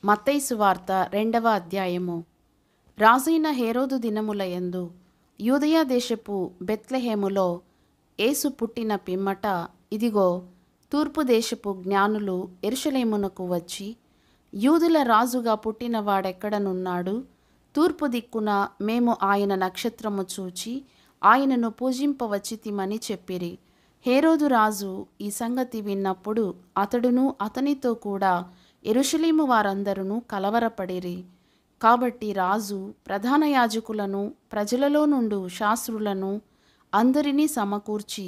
మత్తయి సువార్త 2వ అధ్యాయము. రాజైన హేరోదు దినముల యందు యూదయ దేశపు బెత్లెహేములో యేసు పుట్టిన పిమ్మట, ఇదిగో, తూర్పు దేశపు జ్ఞానులు యెరూషలేమునకు వచ్చి, యూదుల రాజుగా పుట్టినవాడెక్కడనున్నాడు? తూర్పు దిక్కున మేము ఆయన నక్షత్రము చూచి ఆయనను పూజింపవచ్చితిమని చెప్పిరి. హేరోదు రాజు ఈ సంగతి విన్నప్పుడు అతడును అతనితో కూడా యెరూషలేము వారందరూ కలవరపడిరి. కాబట్టి రాజు ప్రధాన యాజకులను, ప్రజలలో నుండు శాస్త్రులను అందరినీ సమకూర్చి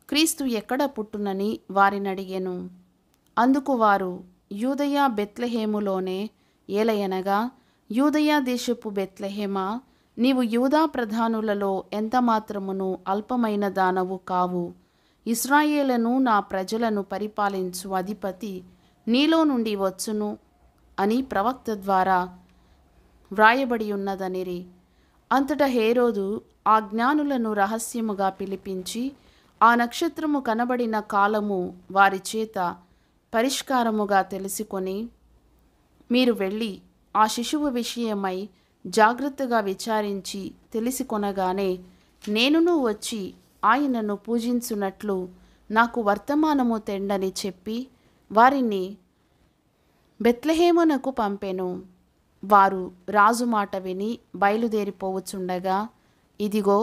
క్రీస్తు ఎక్కడ పుట్టునని వారినడిగెను. అందుకు వారు, యూదయ బెత్లెహేములోనే. ఏలయనగా, యూదయ దేశపు బెత్లెహేమా, నీవు యూదా ప్రధానులలో ఎంత మాత్రమును అల్పమైన దానవు కావు. ఇశ్రాయేలును నా ప్రజలను పరిపాలించు అధిపతి నీలో నుండి వచ్చును అని ప్రవక్త ద్వారా వ్రాయబడి ఉన్నదనిరి. అంతటా హేరోదు ఆ జ్ఞానులను రహస్యముగా పిలిపించి, ఆ నక్షత్రము కనబడిన కాలము వారి చేత పరిష్కారముగా తెలుసుకొని, మీరు వెళ్ళి ఆ శిశువు విషయమై జాగ్రత్తగా విచారించి తెలిసికొనగానే నేనును వచ్చి ఆయనను పూజించున్నట్లు నాకు వర్తమానము తెండని చెప్పి వారిని బెత్లెహేమునకు పంపెను. వారు రాజు మాట విని బయలుదేరిపోవచుండగా, ఇదిగో,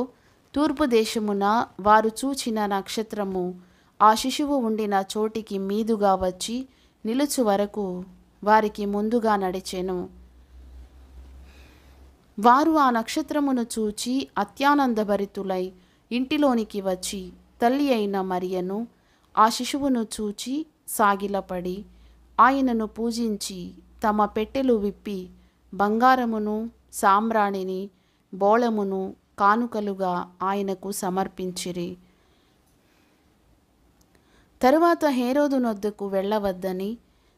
తూర్పు దేశమున వారు చూచిన నక్షత్రము ఆ శిశువు ఉండిన చోటికి మీదుగా వచ్చి నిలుచు వరకు వారికి ముందుగా నడిచెను. వారు ఆ నక్షత్రమును చూచి అత్యానందభరితులై ఇంటిలోనికి వచ్చి తల్లి అయిన మరియను, ఆ శిశువును చూచి సాగిలపడి ఆయనను పూజించి తమ పెట్టెలు విప్పి బంగారమును, సాంబ్రాణిని, బోళమును కానుకలుగా ఆయనకు సమర్పించిరి. తరువాత హేరోదు నొద్దకు వెళ్ళవద్దని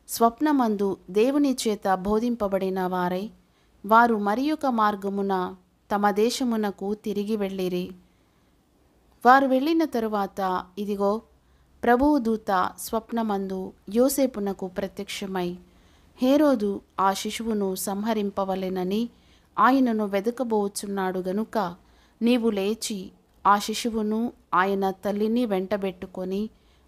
స్వప్నమందు దేవుని చేత బోధింపబడిన వారై వారు మరియొక మార్గమున తమ దేశమునకు తిరిగి వెళ్ళిరి. వారు వెళ్ళిన తరువాత, ఇదిగో, ప్రభువు దూత స్వప్నమందు యోసేపునకు ప్రత్యక్షమై, హేరోదు ఆ శిశువును సంహరింపవలెనని ఆయనను వెదకబోచున్నాడు గనుక నీవు లేచి ఆ శిశువును ఆయన తల్లిని వెంటబెట్టుకొని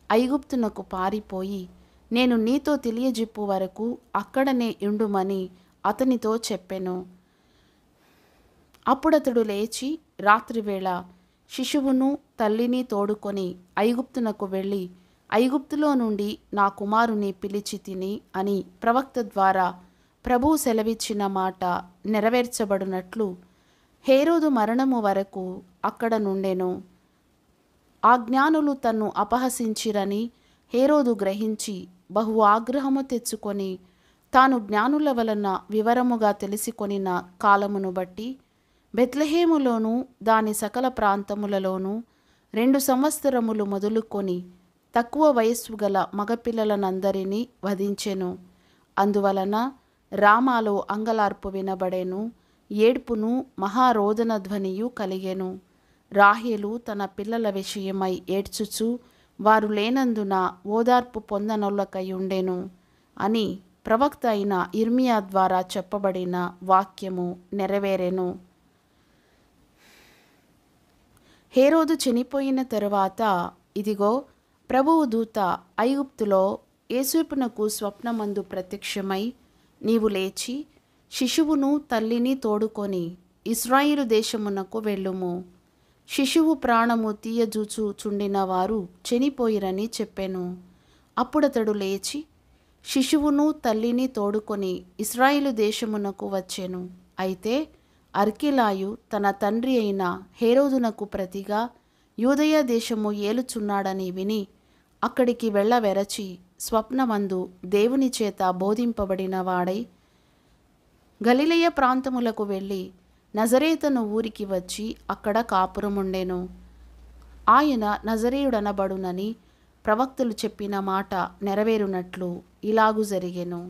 ఐగుప్తునకు పారిపోయి నేను నీతో తెలియజెప్పు వరకు అక్కడనే ఉండుమని అతనితో చెప్పెను. అప్పుడతడు లేచి రాత్రివేళ శిశువును తల్లిని తోడుకొని ఐగుప్తునకు వెళ్ళి, ఐగుప్తులో నుండి నా కుమారుని పిలిచి తిని అని ప్రవక్త ద్వారా ప్రభువు సెలవిచ్చిన మాట నెరవేర్చబడినట్లు హేరోదు మరణము వరకు అక్కడ నుండెను. ఆ జ్ఞానులు తన్ను అపహసించిరని హేరోదు గ్రహించి బహు ఆగ్రహము తెచ్చుకొని తాను జ్ఞానుల వలన వివరముగా తెలిసికొనిన కాలమును బట్టి బెత్లెహేములోను దాని సకల ప్రాంతములలోనూ 2 సంవత్సరములు మొదలుకొని తక్కువ వయస్సు గల మగపిల్లలనందరినీ వధించెను. అందువలన రామాలో అంగలార్పు వినబడెను, ఏడ్పును మహారోదన ధ్వనియు కలిగెను. రాహేలు తన పిల్లల విషయమై ఏడ్చుచు వారు లేనందున ఓదార్పు పొందనొల్లకయుండెను అని ప్రవక్త అయిన ఇర్మియా ద్వారా చెప్పబడిన వాక్యము నెరవేరెను. హేరోదు చనిపోయిన తరువాత, ఇదిగో, ప్రభువు దూత ఐగుప్తులో యోసేపునకు స్వప్నమందు ప్రత్యక్షమై, నీవు లేచి శిశువును తల్లిని తోడుకొని ఇశ్రాయేలు దేశమునకు వెళ్ళుము. శిశువు ప్రాణము తీయజూచుచుండిన వారు చనిపోయిరని చెప్పెను. అప్పుడతడు లేచి శిశువును తల్లిని తోడుకొని ఇశ్రాయేలు దేశమునకు వచ్చెను. అయితే అర్కెలాయు తన తండ్రి అయిన హేరోదునకు ప్రతిగా యూదయ దేశము ఏలుచున్నాడని విని అక్కడికి వెళ్ళవెరచి స్వప్నమందు దేవుని చేత బోధింపబడిన వాడై గలిలయ ప్రాంతములకు వెళ్ళి నజరేతను ఊరికి వచ్చి అక్కడ కాపురముండెను. ఆయన నజరేయుడనబడునని ప్రవక్తలు చెప్పిన మాట నెరవేరునట్లు ఇలాగు జరిగెను.